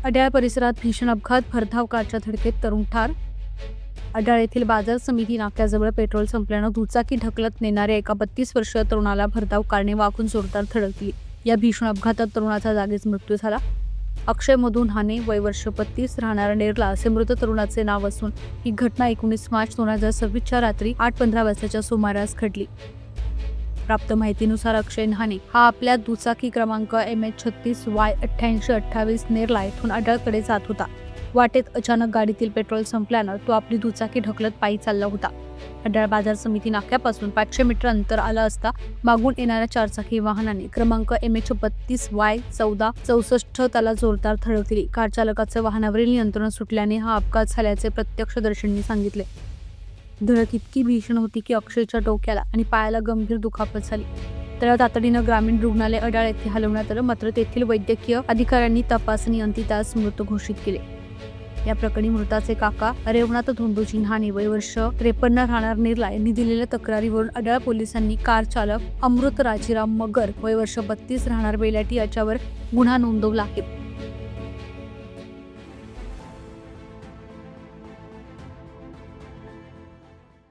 अड्याळ परिसरात भीषण अपघात, भरधाव कारच्या धडकेत तरुण ठार. अड्याळ येथील बाजार समिती नाक्याजवळ पेट्रोल संपल्यानं दुचाकी ढकलत नेणाऱ्या एका 32 वर्षीय तरुणाला भरधाव कारने वाकून जोरदार धडकली. या भीषण अपघातात तरुणाचा जागीच मृत्यू झाला. अक्षय मधु न्हाणे, वय वर्ष 32, राहणारा नेरला असे मृत तरुणाचे नाव असून ही घटना 19 मार्च 2026च्या रात्री 8:15 वाजताच्या सुमारास घडली. प्राप्त माहितीनुसार अक्षय न्हाणे हा आपल्या दुचाकी क्रमांक MH36Y8828 नेरला येथून अड्याळकडे जात होता. वाटेत अचानक गाडीतील पेट्रोल संपल्यानं तो आपली दुचाकी ढकलत पायी चालला होता. अड्याळ बाजार समिती नाक्यापासून 500 मीटर अंतर आलं असता मागून येणाऱ्या चारचाकी वाहनाने क्रमांक MH32Y1464 त्याला जोरदार धडकली. कार चालकाचे वाहनावरील नियंत्रण सुटल्याने हा अपघात झाल्याचे प्रत्यक्षदर्शींनी सांगितले. धडक इतकी भीषण होती की अक्षयच्या डोक्याला आणि पायाला गंभीर दुखापत झाली. त्याला तातडीनं ग्रामीण रुग्णालय अड्याळ येथे हलवण्यात आलं, मात्र तेथील वैद्यकीय अधिकाऱ्यांनी तपासणी अंती त्यास मृत घोषित केले. या प्रकरणी मृताचे काका रेवनाथ धोंडोजी न्हाणे, वय वर्ष 53, राहणार नेरला यांनी दिलेल्या तक्रारीवरून अड्याळ पोलिसांनी कार चालक अमृत राजीराम मगर, वय वर्ष 32, राहणार बेलाटी याच्यावर गुन्हा नोंदवला आहे.